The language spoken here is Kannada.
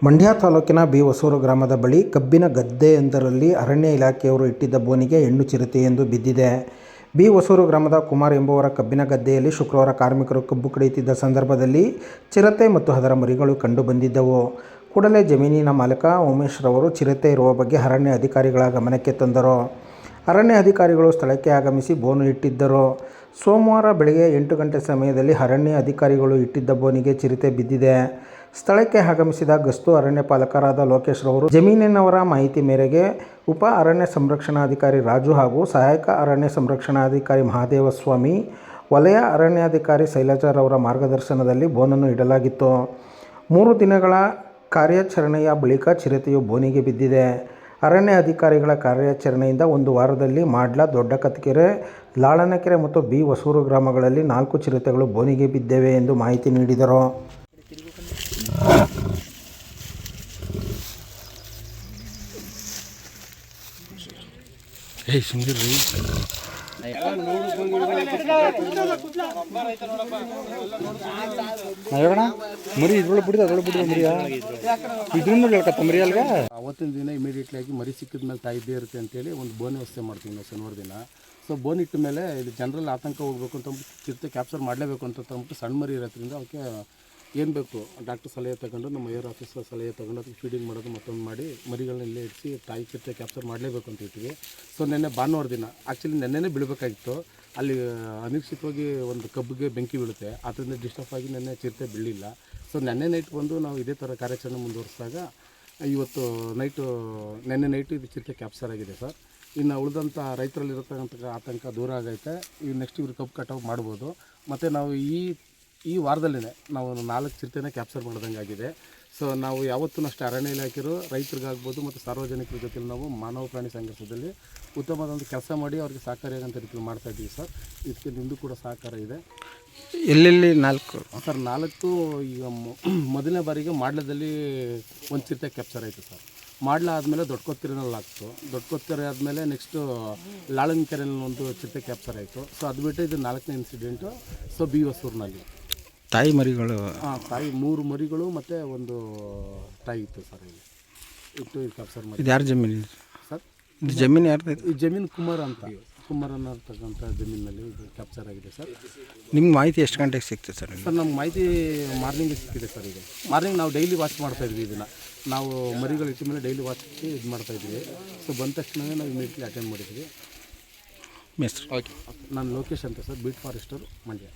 ಮಂಡ್ಯ ತಾಲೂಕಿನ ಬಿ ಹೊಸೂರು ಗ್ರಾಮದ ಬಳಿ ಕಬ್ಬಿನ ಗದ್ದೆಯೊಂದರಲ್ಲಿ ಅರಣ್ಯ ಇಲಾಖೆಯವರು ಇಟ್ಟಿದ್ದ ಬೋನಿಗೆ ಹೆಣ್ಣು ಚಿರತೆಯೊಂದು ಬಿದ್ದಿದೆ. ಬಿ ಹೊಸೂರು ಗ್ರಾಮದ ಕುಮಾರ್ ಎಂಬುವರ ಕಬ್ಬಿನ ಗದ್ದೆಯಲ್ಲಿ ಶುಕ್ರವಾರ ಕಾರ್ಮಿಕರು ಕಬ್ಬು ಕಡಿಯುತ್ತಿದ್ದ ಸಂದರ್ಭದಲ್ಲಿ ಚಿರತೆ ಮತ್ತು ಅದರ ಮರಿಗಳು ಕಂಡುಬಂದಿದ್ದವು. ಕೂಡಲೇ ಜಮೀನಿನ ಮಾಲೀಕ ಉಮೇಶ್ ರವರು ಚಿರತೆ ಇರುವ ಬಗ್ಗೆ ಅರಣ್ಯ ಅಧಿಕಾರಿಗಳ ಗಮನಕ್ಕೆ ತಂದರು. ಅರಣ್ಯ ಅಧಿಕಾರಿಗಳು ಸ್ಥಳಕ್ಕೆ ಆಗಮಿಸಿ ಬೋನು ಇಟ್ಟಿದ್ದರು. ಸೋಮವಾರ ಬೆಳಗ್ಗೆ 8 ಗಂಟೆ ಸಮಯದಲ್ಲಿ ಅರಣ್ಯ ಅಧಿಕಾರಿಗಳು ಇಟ್ಟಿದ್ದ ಬೋನಿಗೆ ಚಿರತೆ ಬಿದ್ದಿದೆ. ಸ್ಥಳಕ್ಕೆ ಆಗಮಿಸಿದ ಗಸ್ತು ಅರಣ್ಯ ಪಾಲಕರಾದ ಲೋಕೇಶ್ ರವರು ಜಮೀನಿನವರ ಮಾಹಿತಿ ಮೇರೆಗೆ ಉಪ ಅರಣ್ಯ ಸಂರಕ್ಷಣಾಧಿಕಾರಿ ರಾಜು ಹಾಗೂ ಸಹಾಯಕ ಅರಣ್ಯ ಸಂರಕ್ಷಣಾಧಿಕಾರಿ ಮಹಾದೇವಸ್ವಾಮಿ, ವಲಯ ಅರಣ್ಯಾಧಿಕಾರಿ ಶೈಲಜಾರವರ ಮಾರ್ಗದರ್ಶನದಲ್ಲಿ ಬೋನನ್ನು ಇಡಲಾಗಿತ್ತು. 3 ದಿನಗಳ ಕಾರ್ಯಾಚರಣೆಯ ಬಳಿಕ ಚಿರತೆಯು ಬೋನಿಗೆ ಬಿದ್ದಿದೆ. ಅರಣ್ಯ ಅಧಿಕಾರಿಗಳ ಕಾರ್ಯಾಚರಣೆಯಿಂದ 1 ವಾರದಲ್ಲಿ ಮಾಡ್ಲ, ದೊಡ್ಡ ಕತ್ಕೆರೆ, ಲಾಳನಕೆರೆ ಮತ್ತು ಬಿ ಹೊಸೂರು ಗ್ರಾಮಗಳಲ್ಲಿ 4 ಚಿರತೆಗಳು ಬೋನಿಗೆ ಬಿದ್ದಿವೆ ಎಂದು ಮಾಹಿತಿ ನೀಡಿದರು. ಮರಿ ಇದ್ರೊಳಗೆ ಬಿಡಿದ ಮರಿಯ ಇದ್ರಿಂದ ಹೇಳ್ಕತ್ತ ಮರಿ ಅಲ್ಗ. ಅವತ್ತಿನ ದಿನ ಇಮಿಡಿಯೇಟ್ಲಿ ಆಗಿ ಮರಿ ಸಿಕ್ಕಿದ ಮೇಲೆ ತಾಯಿ ಇದ್ದೇ ಇರುತ್ತೆ ಅಂತೇಳಿ ಒಂದು ಬೋನ್ ವ್ಯವಸ್ಥೆ ಮಾಡ್ತೀವಿ ನಾವು ಶನಿವಾರ ದಿನ. ಸೊ ಬೋನ್ ಇಟ್ಟ ಮೇಲೆ ಇಲ್ಲಿ ಜನರಲ್ಲಿ ಆತಂಕ ಹೋಗಬೇಕು ಅಂತಂದ್ಬಿಟ್ಟು ಚಿರತೆ ಕ್ಯಾಪ್ಚರ್ ಮಾಡಲೇಬೇಕು ಅಂತಂದ್ಬಿಟ್ಟು ಸಣ್ಣ ಮರಿ ಇರೋದ್ರಿಂದ ಅವಕ್ಕೆ ಏನು ಬೇಕು ಡಾಕ್ಟರ್ ಸಲಹೆ ತಗೊಂಡು, ನಮ್ಮ ಏರ್ ಆಫೀಸರ್ ಸಲಹೆ ತಗೊಂಡು ಅದಕ್ಕೆ ಫೀಡಿಂಗ್ ಮಾಡೋದು ಮತ್ತೊಂದು ಮಾಡಿ ಮರಿಗಳನ್ನ ಇಲ್ಲೇ ಇಡಿಸಿ ತಾಯಿ ಚಿರತೆ ಕ್ಯಾಪ್ಚರ್ ಮಾಡಲೇಬೇಕು ಅಂತ ಇರ್ತೀವಿ. ಸೊ ನೆನ್ನೆ ಭಾನುವಾರ ದಿನ ಆ್ಯಕ್ಚುಲಿ ನೆನ್ನೆನೇ ಬೀಳಬೇಕಾಗಿತ್ತು. ಅಲ್ಲಿ ಅನಿಶ್ಚಿತವಾಗಿ ಒಂದು ಕಬ್ಬಿಗೆ ಬೆಂಕಿ ಬೀಳುತ್ತೆ, ಅದರಿಂದ ಡಿಸ್ಟರ್ಬ್ ಆಗಿ ನೆನ್ನೆ ಚಿರತೆ ಬೀಳಿಲ್ಲ. ಸೊ ನೆನ್ನೆ ನೈಟ್ ಬಂದು ನಾವು ಇದೇ ಥರ ಕಾರ್ಯಾಚರಣೆ ಮುಂದುವರಿಸಿದಾಗ ಇವತ್ತು ನೆನ್ನೆ ನೈಟು ಇದು ಚಿರತೆ ಕ್ಯಾಪ್ಚರ್ ಆಗಿದೆ ಸರ್. ಇನ್ನು ಉಳಿದಂಥ ರೈತರಲ್ಲಿರತಕ್ಕಂಥ ಆತಂಕ ದೂರ ಆಗೈತೆ. ಈಗ ನೆಕ್ಸ್ಟ್ ಇವ್ರು ಕಬ್ಬು ಕಟಾವು ಮಾಡ್ಬೋದು. ಮತ್ತು ನಾವು ಈ ವಾರದಲ್ಲೇ ನಾವು 4 ಚಿರತೆನ ಕ್ಯಾಪ್ಚರ್ ಮಾಡ್ದಂಗೆ ಆಗಿದೆ. ಸೊ ನಾವು ಯಾವತ್ತೂ ಅಷ್ಟೇ ಅರಣ್ಯ ಇಲಾಖೆಯರು ರೈತರಿಗಾಗ್ಬೋದು ಮತ್ತು ಸಾರ್ವಜನಿಕರ ಜೊತೆ ನಾವು ಮಾನವ ಪ್ರಾಣಿ ಸಂಘರ್ಷದಲ್ಲಿ ಉತ್ತಮವಾದಂಥ ಕೆಲಸ ಮಾಡಿ ಅವ್ರಿಗೆ ಸಹಕಾರಿಯಾಗಂಥ ರೀತಿಯಲ್ಲಿ ಮಾಡ್ತಾಯಿದ್ದೀವಿ ಸರ್. ಇದಕ್ಕೆ ನಿಮ್ಮದು ಕೂಡ ಸಹಕಾರ ಇದೆ. ಎಲ್ಲೆಲ್ಲಿ 4 ಸರ್? 4 ಈಗ ಮೊದಲನೇ ಬಾರಿಗೆ ಮಾಡ್ಲದಲ್ಲಿ ಒಂದು ಚಿರತೆ ಕ್ಯಾಪ್ಚರ್ ಆಯಿತು ಸರ್. ಮಾಡ್ಲ ಆದಮೇಲೆ ದೊಡ್ಡಕೊತ್ತೂರಿನಲ್ಲಿ ಆಗ್ತು. ದೊಡ್ಡಕೊತ್ತೂರು ಆದಮೇಲೆ ನೆಕ್ಸ್ಟು ಲಾಳನಕೆರೆಯಲ್ಲಿ ಒಂದು ಚಿರತೆ ಕ್ಯಾಪ್ಚರ್ ಆಯಿತು. ಸೊ ಅದು ಬಿಟ್ಟು ಇದು 4ನೇ ಇನ್ಸಿಡೆಂಟು. ಸೊ ಬಿ ಹೊಸೂರಿನಲ್ಲಿ ತಾಯಿ ಮರಿಗಳು, ತಾಯಿ 3 ಮರಿಗಳು ಮತ್ತು ಒಂದು ತಾಯಿ ಇತ್ತು ಸರ್. ಇಲ್ಲಿ ಇಟ್ಟು ಇದು ಕ್ಯಾಪ್ಚರ್ ಮಾಡಿ. ಇದು ಯಾರ ಜಮೀನು ಸರ್? ಇದು ಜಮೀನು ಯಾರ್ದು? ಈ ಜಮೀನು ಕುಮಾರ್ ಅನ್ನತಕ್ಕಂಥ ಜಮೀನಿನಲ್ಲಿ ಇದು ಕ್ಯಾಪ್ಚರ್ ಆಗಿದೆ ಸರ್. ನಿಮ್ಗೆ ಮಾಹಿತಿ ಎಷ್ಟು ಗಂಟೆಗೆ ಸಿಗ್ತದೆ ಸರ್? ಸರ್ ನಮ್ಗೆ ಮಾಹಿತಿ ಮಾರ್ನಿಂಗ್ ಸಿಕ್ಕಿದೆ ಸರ್. ಈಗ ಮಾರ್ನಿಂಗ್ ನಾವು ಡೈಲಿ ವಾಚ್ ಮಾಡ್ತಾಯಿದ್ವಿ. ಇದನ್ನು ನಾವು ಮರಿಗಳು ಇಟ್ಟ ಮೇಲೆ ಡೈಲಿ ವಾಚ್ಗೆ ಇದು ಮಾಡ್ತಾಯಿದ್ವಿ. ಸೊ ಬಂದ ತಕ್ಷಣವೇ ನಾವು ಇಮಿಡಿಯೇಟ್ಲಿ ಅಟೆಂಡ್ ಮಾಡಿದ್ವಿ. ಮಿಸ್ ಓಕೆ, ನಾನು ಲೋಕೇಶ್ ಅಂತ ಸರ್, ಬೀಟ್ ಫಾರೆಸ್ಟರ್, ಮಂಡ್ಯ.